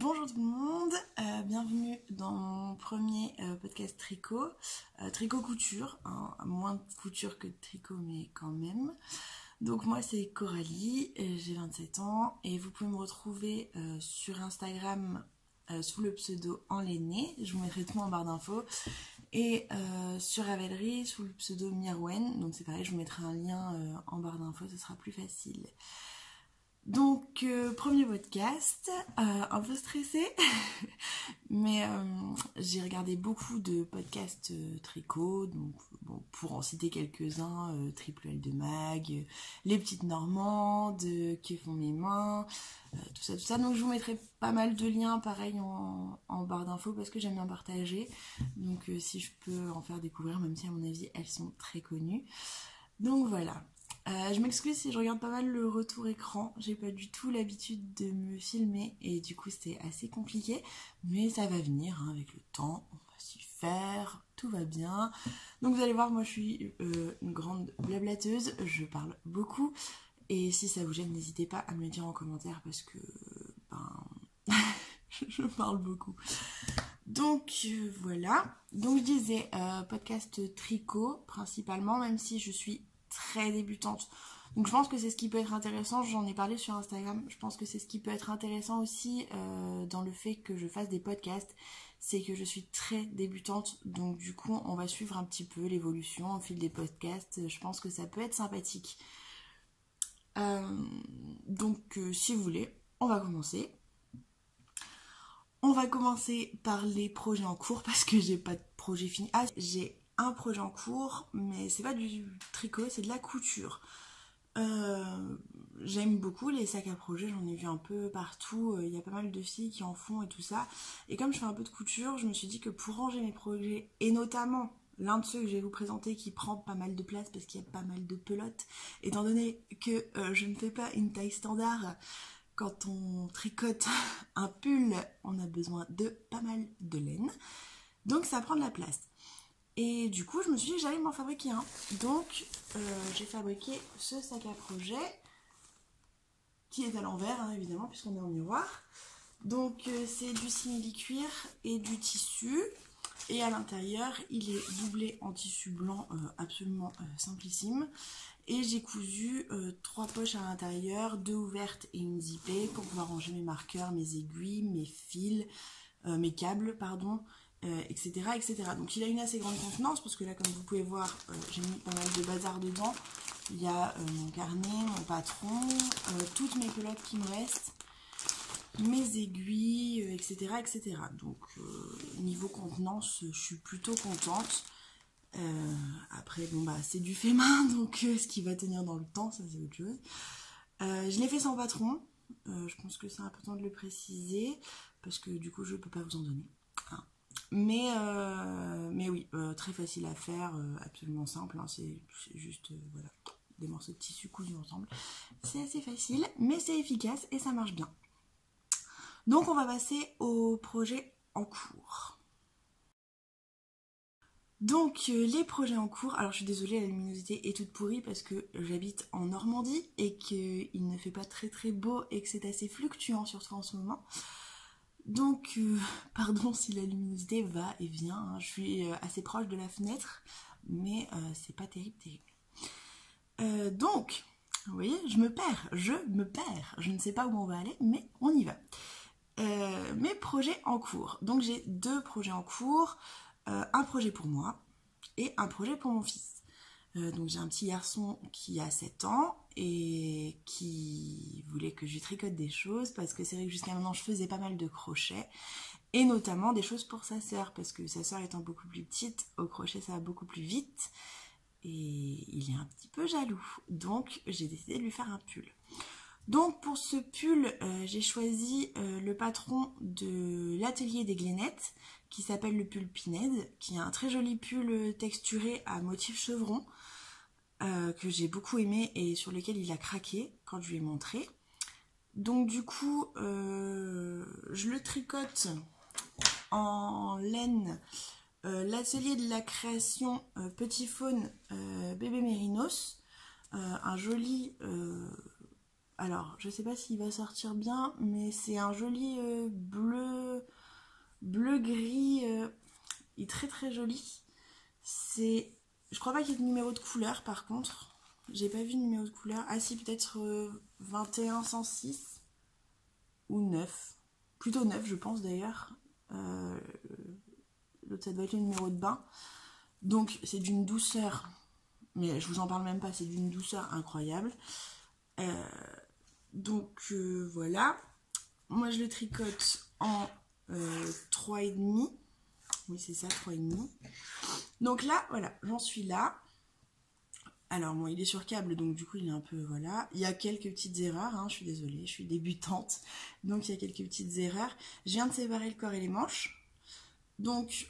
Bonjour tout le monde, bienvenue dans mon premier podcast tricot, tricot couture, hein, moins de couture que de tricot mais quand même. Donc moi c'est Coralie, j'ai 27 ans et vous pouvez me retrouver sur Instagram sous le pseudo Enlainée, je vous mettrai tout en barre d'infos, et sur Ravelry sous le pseudo Mirwen, donc c'est pareil, je vous mettrai un lien en barre d'infos, ce sera plus facile. Donc, premier podcast, un peu stressée, mais j'ai regardé beaucoup de podcasts tricot, donc bon, pour en citer quelques-uns, Triple L de Mag, Les Petites Normandes, Que font mes mains, tout ça. Donc je vous mettrai pas mal de liens, pareil, en barre d'infos, parce que j'aime bien partager, donc si je peux en faire découvrir, même si à mon avis elles sont très connues. Donc voilà. Je m'excuse si je regarde pas mal le retour écran, j'ai pas du tout l'habitude de me filmer et du coup c'est assez compliqué, mais ça va venir hein, avec le temps, on va s'y faire, tout va bien. Donc vous allez voir, moi je suis une grande blablateuse, je parle beaucoup et si ça vous gêne n'hésitez pas à me le dire en commentaire parce que je parle beaucoup. Donc voilà, donc je disais podcast tricot principalement, même si je suis très débutante. Donc je pense que c'est ce qui peut être intéressant, j'en ai parlé sur Instagram, je pense que c'est ce qui peut être intéressant aussi dans le fait que je fasse des podcasts, c'est que je suis très débutante, donc du coup on va suivre un petit peu l'évolution au fil des podcasts, je pense que ça peut être sympathique. Donc si vous voulez, on va commencer. On va commencer par les projets en cours parce que j'ai pas de projet fini. Ah, j'ai un projet en cours, mais c'est pas du tricot, c'est de la couture. J'aime beaucoup les sacs à projet, j'en ai vu un peu partout, il y a pas mal de filles qui en font et tout ça. Et comme je fais un peu de couture, je me suis dit que pour ranger mes projets, et notamment l'un de ceux que je vais vous présenter qui prend pas mal de place parce qu'il y a pas mal de pelotes, étant donné que je ne fais pas une taille standard, quand on tricote un pull, on a besoin de pas mal de laine, donc ça prend de la place. Et du coup, je me suis dit que j'allais m'en fabriquer un. Donc, j'ai fabriqué ce sac à projet, qui est à l'envers, hein, évidemment, puisqu'on est en miroir. Donc, c'est du simili-cuir et du tissu. Et à l'intérieur, il est doublé en tissu blanc, absolument simplissime. Et j'ai cousu 3 poches à l'intérieur, 2 ouvertes et une zippée, pour pouvoir ranger mes marqueurs, mes aiguilles, mes fils, mes câbles, pardon, etc., etc. Donc il a une assez grande contenance parce que là, comme vous pouvez voir, j'ai mis pas mal de bazar dedans. Il y a mon carnet, mon patron, toutes mes pelotes qui me restent, mes aiguilles, etc., etc. Donc niveau contenance, je suis plutôt contente. Après, bon bah c'est du fait main, donc ce qui va tenir dans le temps, ça c'est autre chose. Je l'ai fait sans patron, je pense que c'est important de le préciser, parce que du coup je peux pas vous en donner. Hein. Mais oui, très facile à faire, absolument simple, hein, c'est juste voilà, des morceaux de tissu cousus ensemble. C'est assez facile, mais c'est efficace et ça marche bien. Donc on va passer au projet en cours. Donc les projets en cours, alors je suis désolée, la luminosité est toute pourrie parce que j'habite en Normandie et qu'il ne fait pas très très beau et que c'est assez fluctuant surtout en ce moment. Donc pardon si la luminosité va et vient, hein. Je suis assez proche de la fenêtre mais c'est pas terrible. Donc vous voyez, je me perds, je ne sais pas où on va aller mais on y va. Mes projets en cours, donc j'ai 2 projets en cours. Un projet pour moi et un projet pour mon fils. Donc j'ai un petit garçon qui a 7 ans et qui voulait que je lui tricote des choses parce que c'est vrai que jusqu'à maintenant je faisais pas mal de crochets et notamment des choses pour sa sœur parce que sa sœur étant beaucoup plus petite, au crochet ça va beaucoup plus vite et il est un petit peu jaloux. Donc j'ai décidé de lui faire un pull. Donc pour ce pull, j'ai choisi le patron de l'atelier des Glénettes qui s'appelle le pull Pinède, qui est un très joli pull texturé à motif chevron que j'ai beaucoup aimé et sur lequel il a craqué quand je lui ai montré. Donc du coup, je le tricote en laine, l'atelier de la création Petit Faune Bébé Mérinos, un joli... alors, je sais pas s'il va sortir bien, mais c'est un joli bleu bleu gris, il est très très joli. Je crois pas qu'il y ait de numéro de couleur par contre. J'ai pas vu de numéro de couleur. Ah si, peut-être 21 106 ou 9. Plutôt 9 je pense d'ailleurs. L'autre ça doit être le numéro de bain. Donc c'est d'une douceur, mais je vous en parle même pas, c'est d'une douceur incroyable. Donc voilà. Moi je le tricote en 3,5. Oui c'est ça, 3,5. Donc là, voilà, j'en suis là. Alors bon, il est sur câble, donc du coup il est un peu, voilà. Il y a quelques petites erreurs, hein, je suis désolée, je suis débutante. Donc il y a quelques petites erreurs. Je viens de séparer le corps et les manches. Donc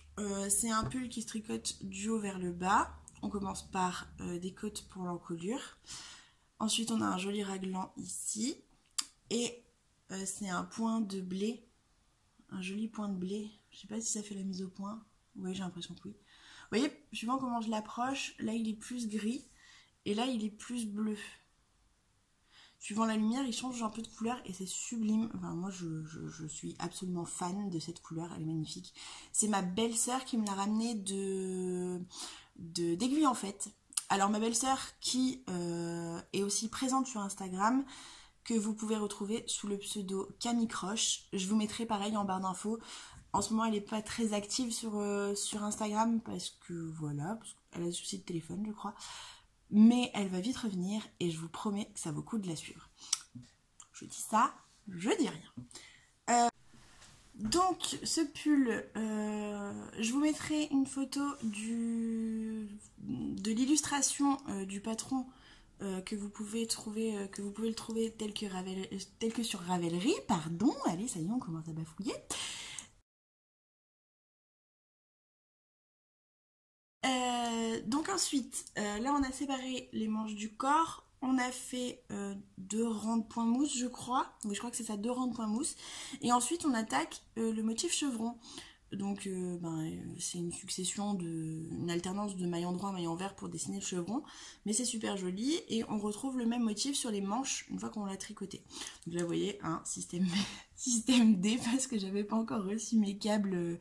c'est un pull qui se tricote du haut vers le bas. On commence par des côtes pour l'encolure. Ensuite on a un joli raglan ici. Et c'est un point de blé. Un joli point de blé. Je sais pas si ça fait la mise au point. Oui, j'ai l'impression que oui. Vous voyez, suivant comment je l'approche, là il est plus gris. Et là il est plus bleu. Suivant la lumière, il change un peu de couleur et c'est sublime. Enfin, moi, je suis absolument fan de cette couleur, elle est magnifique. C'est ma belle-sœur qui me l'a ramené d'Aiguille en fait. Alors, ma belle-sœur qui est aussi présente sur Instagram, que vous pouvez retrouver sous le pseudo Camille Croche. Je vous mettrai pareil en barre d'infos. En ce moment, elle n'est pas très active sur Instagram parce que voilà, parce qu'elle a des soucis de téléphone, je crois. Mais elle va vite revenir et je vous promets que ça vaut le coup de la suivre. Je dis ça, je dis rien. Donc ce pull, je vous mettrai une photo de l'illustration du patron que vous pouvez le trouver tel que sur Ravelry, pardon. Allez, ça y est, on commence à bafouiller. Donc ensuite, là on a séparé les manches du corps, on a fait 2 rangs de point mousse je crois, oui je crois que c'est ça, 2 rangs de point mousse, et ensuite on attaque le motif chevron. Donc c'est une succession une alternance de maillon droit, maillon vert pour dessiner le chevron, mais c'est super joli et on retrouve le même motif sur les manches une fois qu'on l'a tricoté. Donc là vous voyez un système D parce que j'avais pas encore reçu mes câbles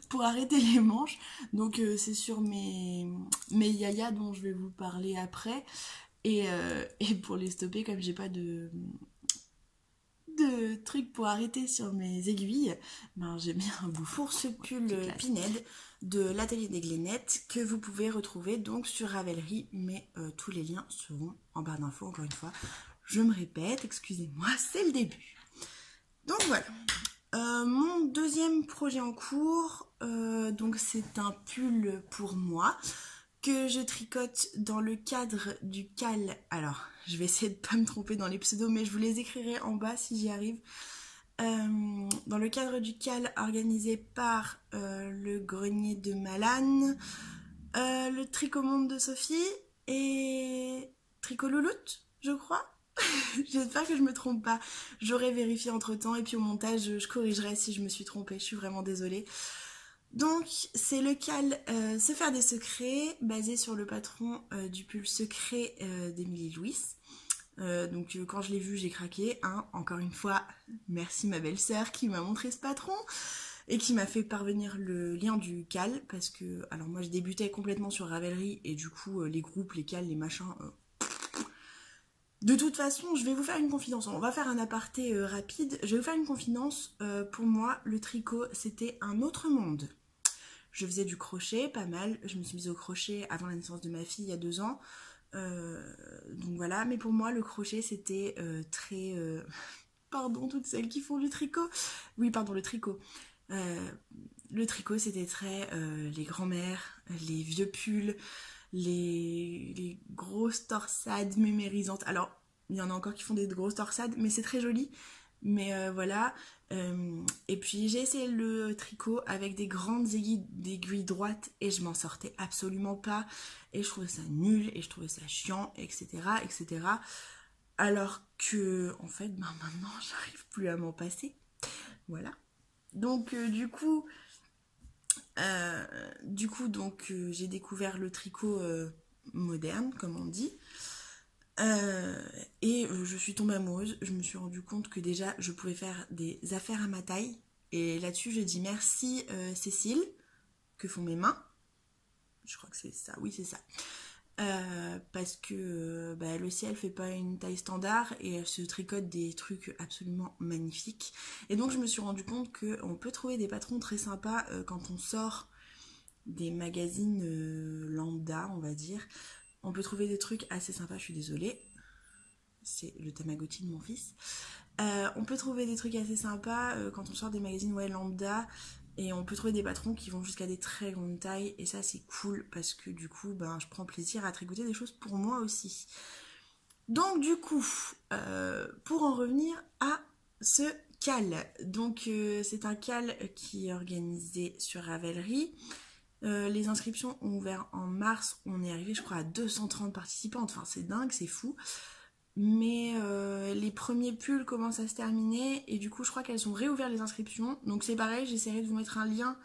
pour arrêter les manches, donc c'est sur mes yayas dont je vais vous parler après, et pour les stopper comme j'ai pas de trucs pour arrêter sur mes aiguilles, ben j'ai mis un bout pour ce pull Pinède de l'atelier des Glénettes que vous pouvez retrouver donc sur Ravelry, mais tous les liens seront en barre d'infos. Encore une fois, je me répète, excusez-moi, c'est le début. Donc voilà, mon deuxième projet en cours, donc c'est un pull pour moi que je tricote dans le cadre du CAL. Alors, je vais essayer de pas me tromper dans les pseudos, mais je vous les écrirai en bas si j'y arrive. Dans le cadre du CAL organisé par le Grenier de Malane, le Tricomonde de Sophie et Tricolouloute, je crois. J'espère que je me trompe pas. J'aurai vérifié entre temps et puis au montage, je corrigerai si je me suis trompée. Je suis vraiment désolée. Donc c'est le CAL Se faire des secrets, basé sur le patron du pull secret d'Emilie Louis. Donc quand je l'ai vu j'ai craqué, hein. Encore une fois merci ma belle-sœur qui m'a montré ce patron et qui m'a fait parvenir le lien du CAL, parce que alors moi je débutais complètement sur Ravelry et du coup les groupes, les CAL, les machins, de toute façon je vais vous faire une confidence, on va faire un aparté rapide, je vais vous faire une confidence. Pour moi le tricot c'était un autre monde. Je faisais du crochet, pas mal. Je me suis mise au crochet avant la naissance de ma fille il y a 2 ans. Donc voilà, mais pour moi le crochet c'était très... Pardon, toutes celles qui font du tricot. Oui, pardon, le tricot. Le tricot c'était très les grands-mères, les vieux pulls, les grosses torsades mémérisantes. Alors, il y en a encore qui font des grosses torsades, mais c'est très joli. Mais voilà, et puis j'ai essayé le tricot avec des grandes aiguilles droites et je m'en sortais absolument pas, et je trouvais ça nul et je trouvais ça chiant, etc., etc. Alors que en fait maintenant j'arrive plus à m'en passer, voilà. Donc j'ai découvert le tricot moderne comme on dit. Et je suis tombée amoureuse. Je me suis rendu compte que déjà je pouvais faire des affaires à ma taille, Et là-dessus, je dis merci Cécile, que font mes mains. Je crois que c'est ça, oui c'est ça. Parce que Lucie elle fait pas une taille standard et elle se tricote des trucs absolument magnifiques. Et donc je me suis rendu compte qu'on peut trouver des patrons très sympas quand on sort des magazines lambda, on va dire. On peut trouver des trucs assez sympas, je suis désolée. C'est le Tamagotchi de mon fils. On peut trouver des trucs assez sympas quand on sort des magazines lambda. Et on peut trouver des patrons qui vont jusqu'à des très grandes tailles. Et ça, c'est cool parce que du coup, je prends plaisir à tricoter des choses pour moi aussi. Donc du coup, pour en revenir à ce cal. Donc c'est un cal qui est organisé sur Ravelry. Les inscriptions ont ouvert en mars. On est arrivé, je crois, à 230 participantes. Enfin, c'est dingue, c'est fou. Mais les premiers pulls commencent à se terminer et du coup je crois qu'elles ont réouvert les inscriptions. Donc c'est pareil, j'essaierai de vous mettre un lien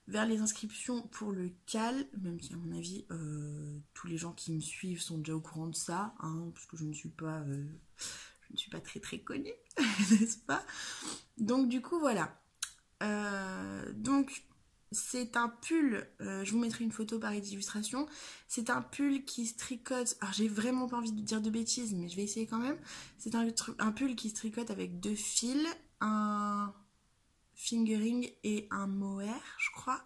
vers les inscriptions pour le cal, même si à mon avis tous les gens qui me suivent sont déjà au courant de ça, hein, parce que je ne suis pas très très connue, n'est-ce pas? Donc du coup voilà. Donc c'est un pull, je vous mettrai une photo pareil d'illustration. C'est un pull qui se tricote. Alors j'ai vraiment pas envie de dire de bêtises, mais je vais essayer quand même. C'est un pull qui se tricote avec 2 fils, un fingering et un mohair, je crois.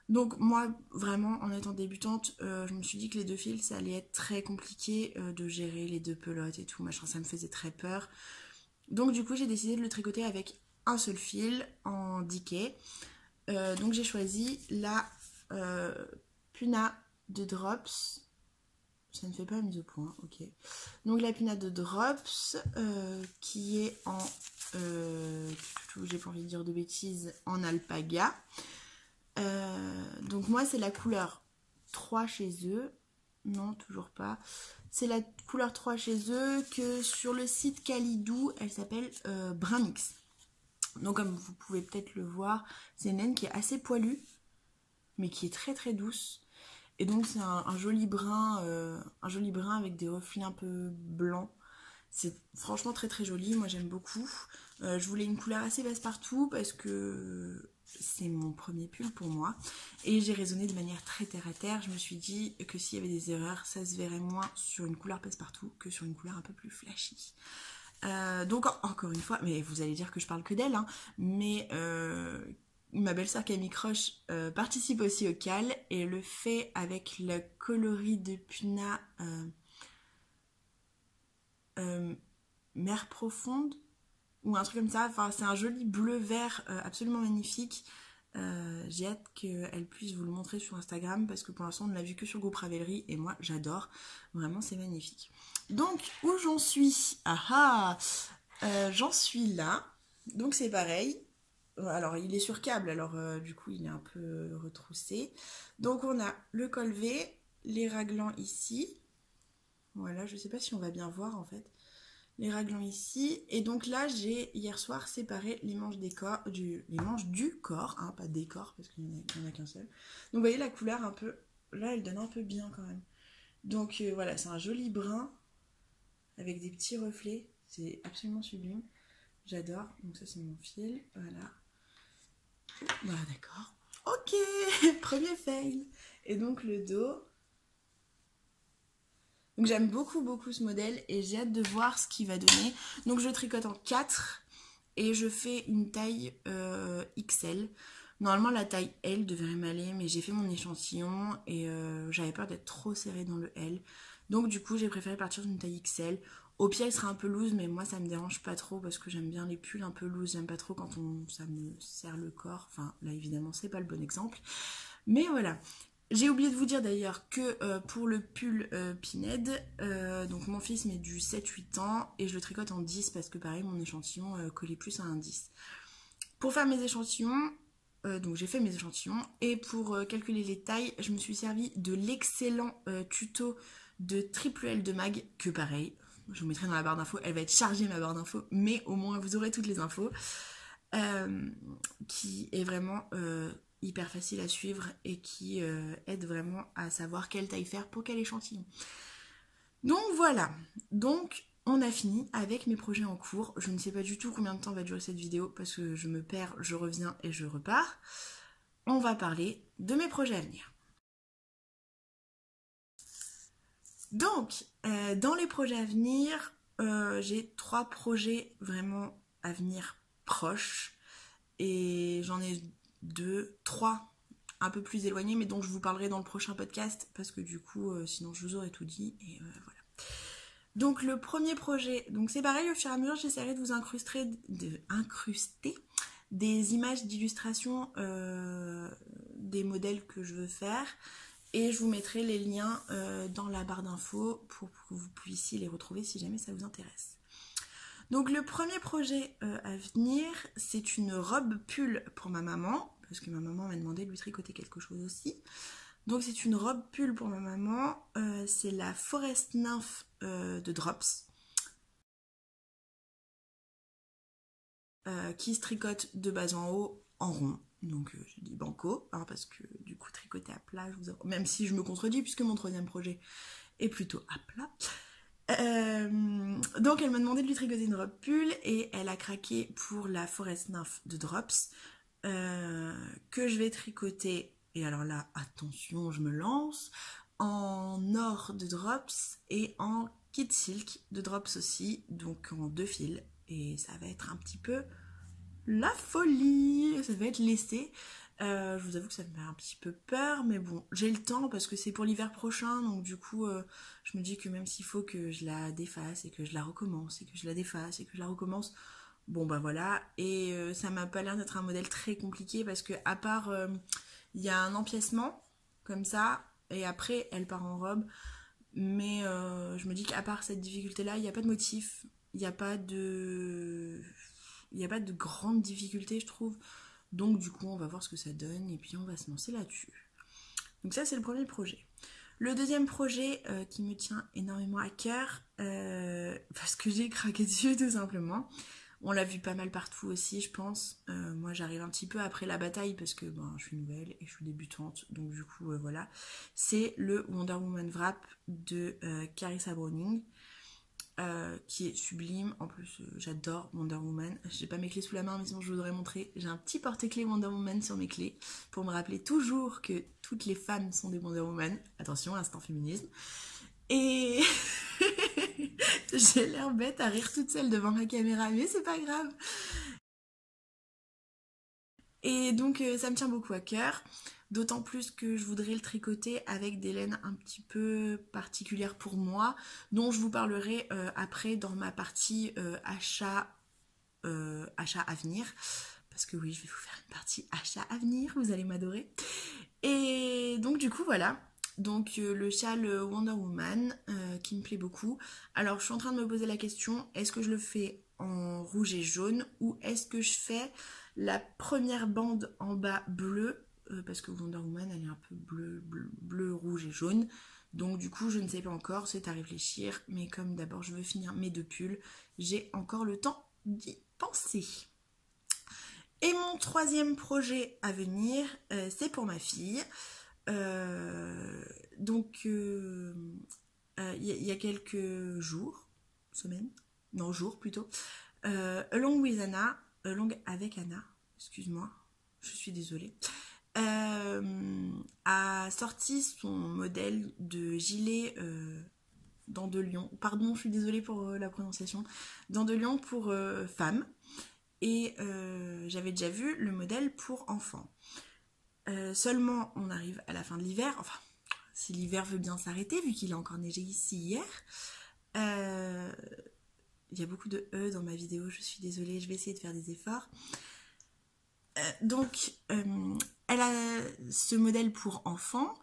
Donc moi, vraiment, en étant débutante, je me suis dit que les 2 fils, ça allait être très compliqué de gérer les 2 pelotes et tout, machin, ça me faisait très peur. Donc du coup, j'ai décidé de le tricoter avec un seul fil en decay. Donc j'ai choisi la Puna de Drops. Ça ne fait pas mise au point, ok. Donc la Puna de Drops qui est en... j'ai pas envie de dire de bêtises, en alpaga. Donc moi c'est la couleur 3 chez eux. Non, toujours pas. C'est la couleur 3 chez eux que sur le site Kalidou, elle s'appelle Brun Mix. Donc comme vous pouvez peut-être le voir, c'est une laine qui est assez poilue, mais qui est très très douce. Et donc c'est un joli brun avec des reflets un peu blancs. C'est franchement très très joli, moi j'aime beaucoup. Je voulais une couleur assez passe-partout parce que c'est mon premier pull pour moi. Et j'ai raisonné de manière très terre à terre. Je me suis dit que s'il y avait des erreurs, ça se verrait moins sur une couleur passe-partout que sur une couleur un peu plus flashy. Donc encore une fois, mais vous allez dire que je parle que d'elle, hein, mais ma belle-sœur Camille Croche participe aussi au cal et le fait avec le coloris de Puna mer profonde ou un truc comme ça. Enfin, c'est un joli bleu-vert absolument magnifique. J'ai hâte qu'elle puisse vous le montrer sur Instagram parce que pour l'instant on ne l'a vu que sur Groupe Ravelry et moi j'adore, vraiment c'est magnifique. Donc où j'en suis? J'en suis là, donc c'est pareil. Alors il est sur câble, alors du coup il est un peu retroussé. Donc on a le col V, les raglans ici, voilà, je sais pas si on va bien voir en fait. Les raglans ici, et donc là j'ai hier soir séparé les manches, les manches du corps, hein, pas des corps parce qu'il n'y en a qu'un seul. Donc vous voyez la couleur un peu, là elle donne un peu bien quand même. Donc voilà, c'est un joli brun avec des petits reflets, c'est absolument sublime, j'adore. Donc ça c'est mon fil, voilà. Voilà, d'accord. Ok, premier fail. Et donc le dos. Donc j'aime beaucoup beaucoup ce modèle et j'ai hâte de voir ce qu'il va donner. Donc je tricote en 4 et je fais une taille XL. Normalement la taille L devrait m'aller, mais j'ai fait mon échantillon et j'avais peur d'être trop serrée dans le L. Donc du coup j'ai préféré partir d'une taille XL. Au pied elle sera un peu loose, mais moi ça me dérange pas trop parce que j'aime bien les pulls un peu loose. J'aime pas trop quand ça me serre le corps. Enfin là évidemment c'est pas le bon exemple. Mais voilà. J'ai oublié de vous dire d'ailleurs que pour le pull Pinhead, donc mon fils met du 7-8 ans et je le tricote en 10 parce que pareil mon échantillon collait plus à un 10. Pour faire mes échantillons, donc j'ai fait mes échantillons et pour calculer les tailles, je me suis servi de l'excellent tuto de Triple L de Mag, que pareil, je vous mettrai dans la barre d'infos, elle va être chargée ma barre d'infos, mais au moins vous aurez toutes les infos, qui est vraiment... hyper facile à suivre et qui aide vraiment à savoir quelle taille faire pour quel échantillon. Donc voilà, donc on a fini avec mes projets en cours. Je ne sais pas du tout combien de temps va durer cette vidéo parce que je me perds, je reviens et je repars. On va parler de mes projets à venir. Donc, dans les projets à venir, j'ai 3 projets vraiment à venir proches. Et j'en ai 3 un peu plus éloignés, mais dont je vous parlerai dans le prochain podcast, parce que du coup, sinon je vous aurais tout dit, et voilà. Donc le premier projet, donc c'est pareil, au fur et à mesure, j'essaierai de vous incruster des images d'illustration des modèles que je veux faire, et je vous mettrai les liens dans la barre d'infos pour que vous puissiez les retrouver si jamais ça vous intéresse. Donc le premier projet à venir, c'est une robe pull pour ma maman, parce que ma maman m'a demandé de lui tricoter quelque chose aussi. Donc c'est une robe pull pour ma maman, c'est la Forest Nymph de Drops, qui se tricote de bas en haut en rond. Donc je dis banco, hein, parce que du coup tricoter à plat, même si je me contredis puisque mon troisième projet est plutôt à plat. Donc elle m'a demandé de lui tricoter une robe pull et elle a craqué pour la Forest Nymph de Drops que je vais tricoter, et alors là attention je me lance, en or de Drops et en kit silk de Drops aussi, donc en 2 fils, et ça va être un petit peu la folie, ça va être lissé. Je vous avoue que ça me fait un petit peu peur, mais bon, j'ai le temps parce que c'est pour l'hiver prochain, donc du coup, je me dis que même s'il faut que je la défasse et que je la recommence et que je la défasse et que je la recommence, bon bah voilà. Et ça m'a pas l'air d'être un modèle très compliqué parce que à part, il y a un empiècement comme ça et après elle part en robe, mais je me dis qu'à part cette difficulté-là, il n'y a pas de motif, il n'y a pas de grande difficulté, je trouve. Donc du coup on va voir ce que ça donne et puis on va se lancer là-dessus. Donc ça c'est le premier projet. Le deuxième projet qui me tient énormément à cœur, parce que j'ai craqué dessus tout simplement. On l'a vu pas mal partout aussi je pense. Moi j'arrive un petit peu après la bataille parce que ben, je suis nouvelle et je suis débutante. Donc du coup voilà. C'est le Wonder Woman Wrap de Carissa Browning. Qui est sublime. En plus j'adore Wonder Woman. J'ai pas mes clés sous la main mais sinon je vous aurais montré. J'ai un petit porte-clés Wonder Woman sur mes clés pour me rappeler toujours que toutes les femmes sont des Wonder Woman. Attention, instant féminisme. Et j'ai l'air bête à rire toute seule devant ma caméra, mais c'est pas grave. Et donc ça me tient beaucoup à cœur. D'autant plus que je voudrais le tricoter avec des laines un petit peu particulières pour moi, dont je vous parlerai après dans ma partie achat à venir. Parce que oui, je vais vous faire une partie achat à venir, vous allez m'adorer. Et donc du coup voilà, donc le châle Wonder Woman qui me plaît beaucoup. Alors je suis en train de me poser la question, est-ce que je le fais en rouge et jaune ou est-ce que je fais la première bande en bas bleue, parce que Wonder Woman elle est un peu bleu, rouge et jaune. Donc du coup je ne sais pas encore, c'est à réfléchir, mais comme d'abord je veux finir mes 2 pulls, j'ai encore le temps d'y penser. Et mon troisième projet à venir, c'est pour ma fille. Donc il y a quelques jours, semaines, non jours plutôt, Along with Anna, Along avec Anna, excuse-moi, je suis désolée, a sorti son modèle de gilet dents de lion, pardon je suis désolée pour la prononciation, dents de lion pour femmes, et j'avais déjà vu le modèle pour enfants. Seulement on arrive à la fin de l'hiver, enfin si l'hiver veut bien s'arrêter vu qu'il a encore neigé ici hier. Il y a beaucoup de E dans ma vidéo, je suis désolée, je vais essayer de faire des efforts. Donc elle a ce modèle pour enfants.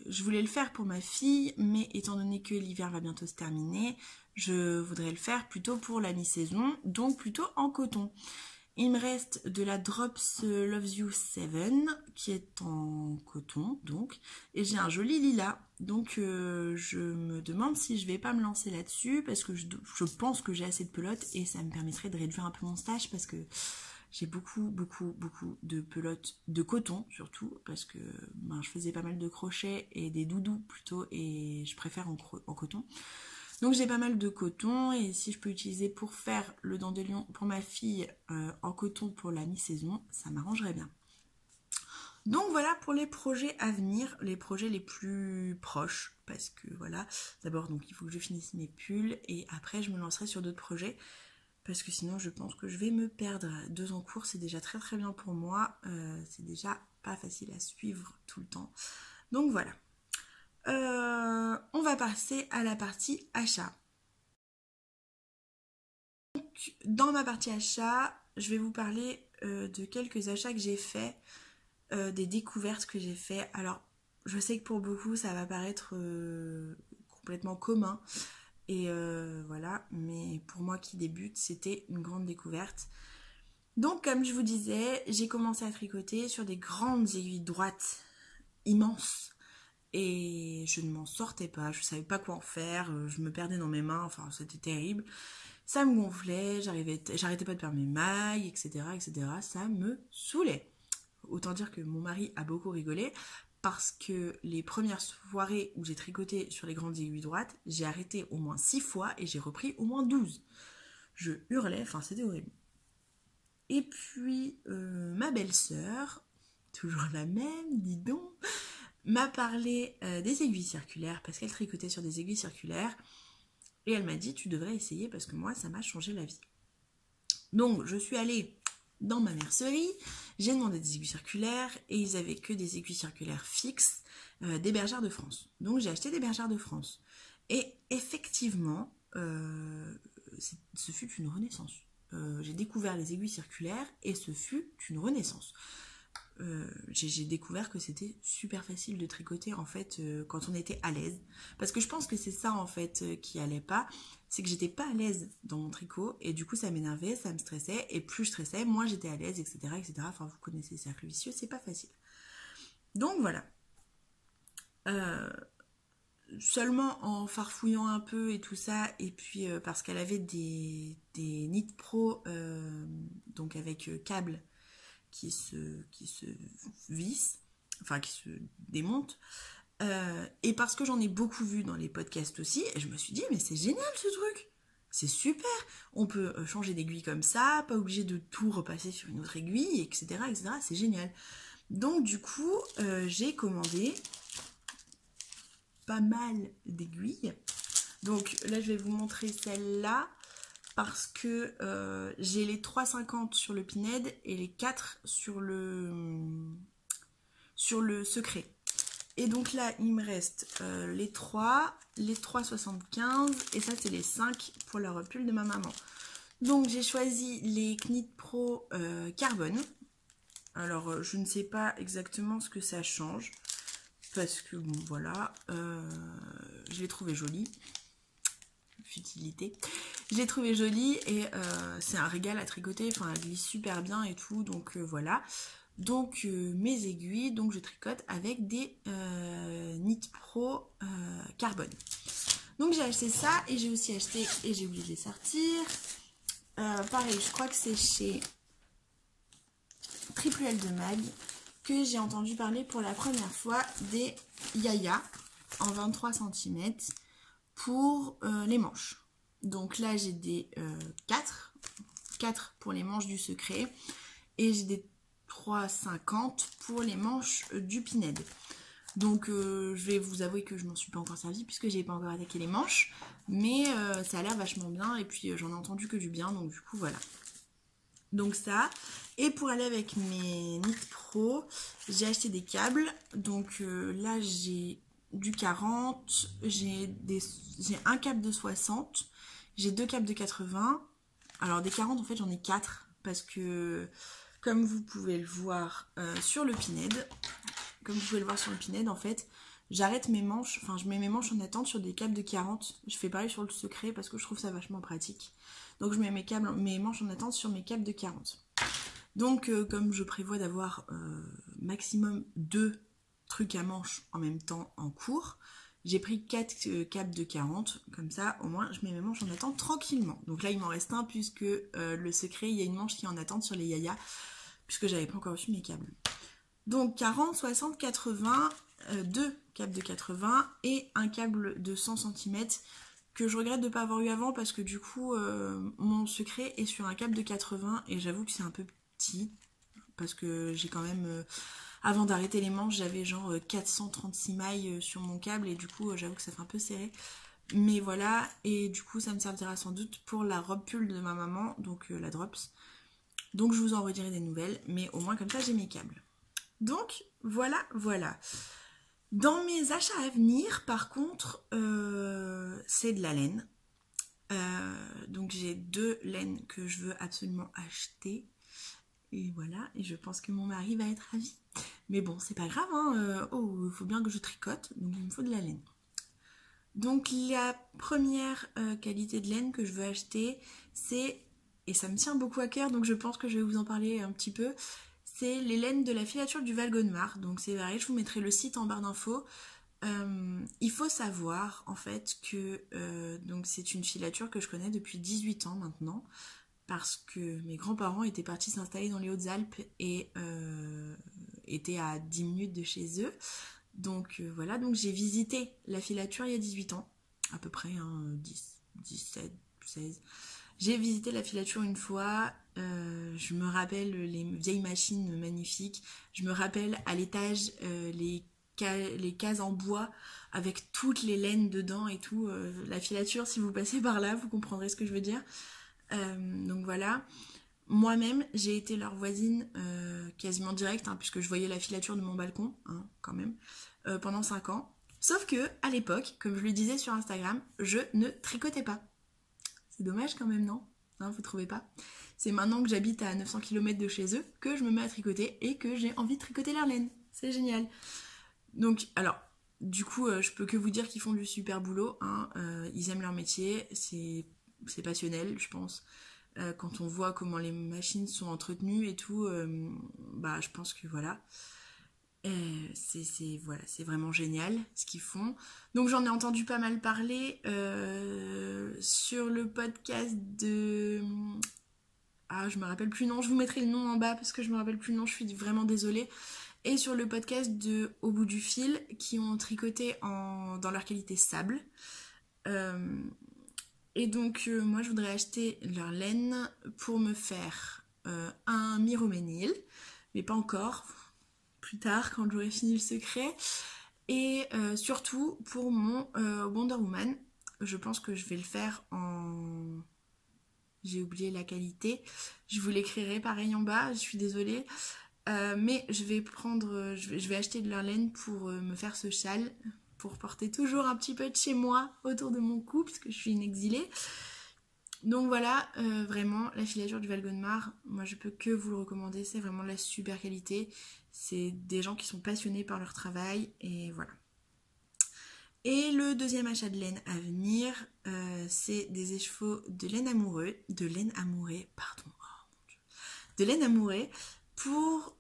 Je voulais le faire pour ma fille, mais étant donné que l'hiver va bientôt se terminer, je voudrais le faire plutôt pour la mi-saison, donc plutôt en coton. Il me reste de la Drops Loves You 7 qui est en coton donc, et j'ai un joli lilas, donc je me demande si je vais pas me lancer là-dessus parce que je pense que j'ai assez de pelote et ça me permettrait de réduire un peu mon stage parce que J'ai beaucoup de pelotes de coton surtout parce que je faisais pas mal de crochets et des doudous plutôt et je préfère en coton. Donc j'ai pas mal de coton et si je peux utiliser pour faire le dandelion pour ma fille en coton pour la mi-saison, ça m'arrangerait bien. Donc voilà pour les projets à venir, les projets les plus proches, parce que voilà, d'abord donc il faut que je finisse mes pulls et après je me lancerai sur d'autres projets, parce que sinon je pense que je vais me perdre. 2 en cours c'est déjà très bien pour moi, c'est déjà pas facile à suivre tout le temps. Donc voilà. On va passer à la partie achat. Donc, dans ma partie achat, je vais vous parler de quelques achats que j'ai faits. Des découvertes que j'ai fait. Alors, je sais que pour beaucoup, ça va paraître complètement commun. Et voilà, mais pour moi qui débute, c'était une grande découverte. Donc, comme je vous disais, j'ai commencé à tricoter sur des grandes aiguilles droites, immenses. Et je ne m'en sortais pas, je savais pas quoi en faire, je me perdais dans mes mains, enfin c'était terrible. Ça me gonflait, j'arrêtais pas de perdre mes mailles, etc. Ça me saoulait. Autant dire que mon mari a beaucoup rigolé parce que les premières soirées où j'ai tricoté sur les grandes aiguilles droites, j'ai arrêté au moins 6 fois et j'ai repris au moins 12. Je hurlais, enfin c'était horrible. Et puis ma belle-sœur, toujours la même, dis donc, m'a parlé des aiguilles circulaires parce qu'elle tricotait sur des aiguilles circulaires et elle m'a dit tu devrais essayer parce que moi ça m'a changé la vie. Donc je suis allée dans ma mercerie, j'ai demandé des aiguilles circulaires et ils avaient que des aiguilles circulaires fixes des Bergères de France. Donc j'ai acheté des Bergères de France. Et effectivement, ce fut une renaissance. J'ai découvert les aiguilles circulaires et ce fut une renaissance. J'ai découvert que c'était super facile de tricoter en fait quand on était à l'aise. Parce que je pense que c'est ça en fait qui allait pas. C'est que j'étais pas à l'aise dans mon tricot et du coup ça m'énervait, ça me stressait et plus je stressais, moins j'étais à l'aise, etc. Enfin vous connaissez le cercle vicieux, c'est pas facile. Donc voilà. Seulement en farfouillant un peu et tout ça et puis parce qu'elle avait des Knit Pro donc avec câble qui se visse, enfin qui se démonte. Et parce que j'en ai beaucoup vu dans les podcasts aussi, et je me suis dit, mais c'est génial ce truc, c'est super, on peut changer d'aiguille comme ça, pas obligé de tout repasser sur une autre aiguille, etc. C'est génial. Donc du coup, j'ai commandé pas mal d'aiguilles. Donc là, je vais vous montrer celle-là, parce que j'ai les 3,50 sur le Pinhead et les 4 sur le secret. Et donc là, il me reste les 3,75 et ça, c'est les 5 pour la pull de ma maman. Donc j'ai choisi les Knit Pro Carbone. Alors, je ne sais pas exactement ce que ça change, parce que bon, voilà, je l'ai trouvé jolie. Futilité. Je l'ai trouvé jolie et c'est un régal à tricoter, enfin elle glisse super bien et tout, donc voilà. Donc mes aiguilles, donc je tricote avec des Knit Pro Carbone. Donc j'ai acheté ça et j'ai aussi acheté, et j'ai oublié de les sortir, pareil je crois que c'est chez Triple L de Mag que j'ai entendu parler pour la première fois des Yaya en 23 cm pour les manches. Donc là j'ai des 4 pour les manches du secret et j'ai des 3,50 pour les manches du Pinhead. Donc je vais vous avouer que je m'en suis pas encore servie puisque j'ai pas encore attaqué les manches, mais ça a l'air vachement bien et puis j'en ai entendu que du bien, donc du coup voilà. Donc ça, et pour aller avec mes Knit Pro, j'ai acheté des câbles. Donc là j'ai du 40, j'ai un câble de 60, j'ai 2 câbles de 80. Alors des 40 en fait j'en ai 4 parce que comme vous pouvez le voir sur le Pinhead, en fait j'arrête mes manches, enfin je mets mes manches en attente sur des câbles de 40. Je fais pareil sur le secret parce que je trouve ça vachement pratique. Donc je mets mes manches en attente sur mes câbles de 40. Donc comme je prévois d'avoir maximum 2 trucs à manches en même temps en cours, J'ai pris 4 capes de 40, comme ça au moins je mets mes manches en attente tranquillement. Donc là il m'en reste un puisque le secret, il y a une manche qui est en attente sur les yayas, puisque j'avais pas encore reçu mes câbles. Donc 40, 60, 80, 2 câbles de 80 et un câble de 100 cm que je regrette de ne pas avoir eu avant parce que du coup mon secret est sur un câble de 80 et j'avoue que c'est un peu petit parce que j'ai quand même... avant d'arrêter les manches, j'avais genre 436 mailles sur mon câble et du coup j'avoue que ça fait un peu serré. Mais voilà, et du coup ça me servira sans doute pour la robe pull de ma maman, donc la Drops. Donc je vous en redirai des nouvelles, mais au moins comme ça j'ai mes câbles. Donc voilà. Dans mes achats à venir, par contre, c'est de la laine. Donc j'ai 2 laines que je veux absolument acheter. Et voilà, et je pense que mon mari va être ravi. Mais bon, c'est pas grave, hein. Il faut bien que je tricote, donc il me faut de la laine. Donc la première qualité de laine que je veux acheter, c'est, et ça me tient beaucoup à cœur, donc je pense que je vais vous en parler un petit peu, c'est les laines de la filature du Val-Gaudemar. Donc c'est pareil, je vous mettrai le site en barre d'infos. Il faut savoir en fait que donc c'est une filature que je connais depuis 18 ans maintenant, parce que mes grands-parents étaient partis s'installer dans les Hautes-Alpes et étaient à 10 minutes de chez eux. Donc voilà, donc j'ai visité la filature il y a 18 ans, à peu près, hein, 10, 17, 16. J'ai visité la filature une fois, je me rappelle les vieilles machines magnifiques, je me rappelle à l'étage les cases en bois avec toutes les laines dedans et tout. La filature, si vous passez par là, vous comprendrez ce que je veux dire. Donc voilà. Moi-même, j'ai été leur voisine quasiment directe, hein, puisque je voyais la filature de mon balcon, hein, quand même, pendant 5 ans. Sauf que, à l'époque, comme je le disais sur Instagram, je ne tricotais pas. C'est dommage quand même, non? Hein, vous trouvez pas? C'est maintenant que j'habite à 900 km de chez eux que je me mets à tricoter et que j'ai envie de tricoter leur laine. C'est génial. Donc, alors, du coup, je peux que vous dire qu'ils font du super boulot, hein. Ils aiment leur métier, c'est passionnel, je pense. Quand on voit comment les machines sont entretenues et tout, bah je pense que voilà, c'est vraiment génial ce qu'ils font. Donc j'en ai entendu pas mal parler sur le podcast de... Ah, je me rappelle plus le nom, je vous mettrai le nom en bas parce que je me rappelle plus le nom, je suis vraiment désolée. Et sur le podcast de Au bout du fil, qui ont tricoté dans leur qualité sable. Et donc moi je voudrais acheter leur laine pour me faire un miroménil, mais pas encore, plus tard quand j'aurai fini le secret. Et surtout pour mon Wonder Woman, je pense que je vais le faire en... J'ai oublié la qualité, je vous l'écrirai pareil en bas, je suis désolée. Mais je vais acheter de leur laine pour me faire ce châle, pour porter toujours un petit peu de chez moi autour de mon cou, puisque je suis une exilée. Donc voilà, vraiment, la filature du Val-Gaudemar, moi je peux que vous le recommander, c'est vraiment de la super qualité. C'est des gens qui sont passionnés par leur travail, et voilà. Et le deuxième achat de laine à venir, c'est des écheveaux de laine amoureux, de laine amoureux, pour...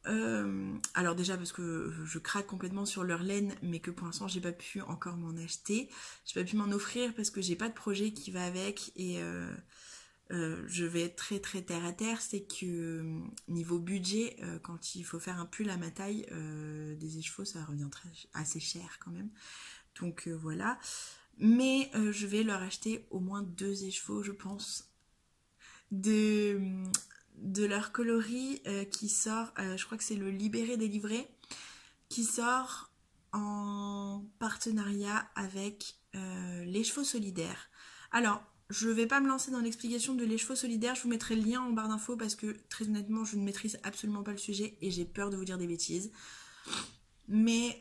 alors déjà parce que je craque complètement sur leur laine, mais que pour l'instant j'ai pas pu encore m'en acheter, j'ai pas pu m'en offrir parce que j'ai pas de projet qui va avec, et je vais être très très terre à terre. C'est que niveau budget, quand il faut faire un pull à ma taille, des écheveaux ça revient assez cher quand même, donc voilà. Mais je vais leur acheter au moins 2 écheveaux, je pense, de leur coloris qui sort, je crois que c'est le Libéré délivré, qui sort en partenariat avec l'écheveau solidaire. Alors, je vais pas me lancer dans l'explication de l'écheveau solidaire, je vous mettrai le lien en barre d'infos parce que très honnêtement, je ne maîtrise absolument pas le sujet et j'ai peur de vous dire des bêtises. Mais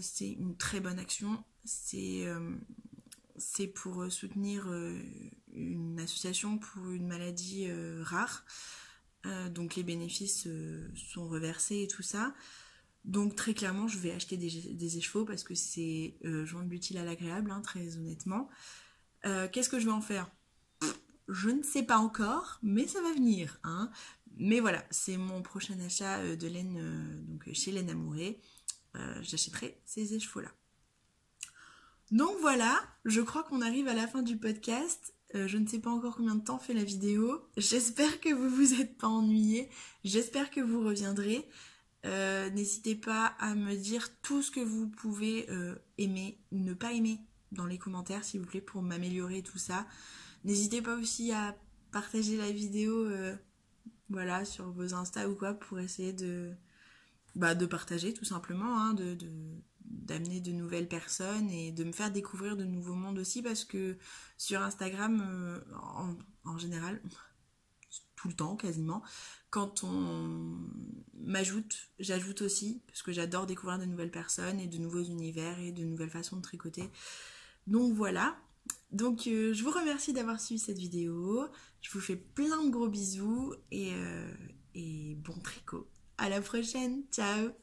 c'est une très bonne action, c'est pour soutenir une association pour une maladie rare. Donc les bénéfices sont reversés et tout ça. Donc très clairement je vais acheter des écheveaux parce que c'est joindre l'utile à l'agréable, hein, très honnêtement. Qu'est-ce que je vais en faire? Je ne sais pas encore, mais ça va venir, hein. Mais voilà, c'est mon prochain achat de laine donc chez Laine Amoureux. J'achèterai ces écheveaux là. Donc voilà, je crois qu'on arrive à la fin du podcast. Je ne sais pas encore combien de temps fait la vidéo. J'espère que vous vous êtes pas ennuyés. J'espère que vous reviendrez. N'hésitez pas à me dire tout ce que vous pouvez aimer ou ne pas aimer dans les commentaires, s'il vous plaît, pour m'améliorer tout ça. N'hésitez pas aussi à partager la vidéo voilà, sur vos Insta ou quoi pour essayer de partager tout simplement, hein, d'amener de nouvelles personnes et de me faire découvrir de nouveaux mondes aussi parce que sur Instagram, en général, tout le temps quasiment, quand on m'ajoute, j'ajoute aussi parce que j'adore découvrir de nouvelles personnes et de nouveaux univers et de nouvelles façons de tricoter. Donc voilà. Donc je vous remercie d'avoir suivi cette vidéo. Je vous fais plein de gros bisous et bon tricot. À la prochaine. Ciao.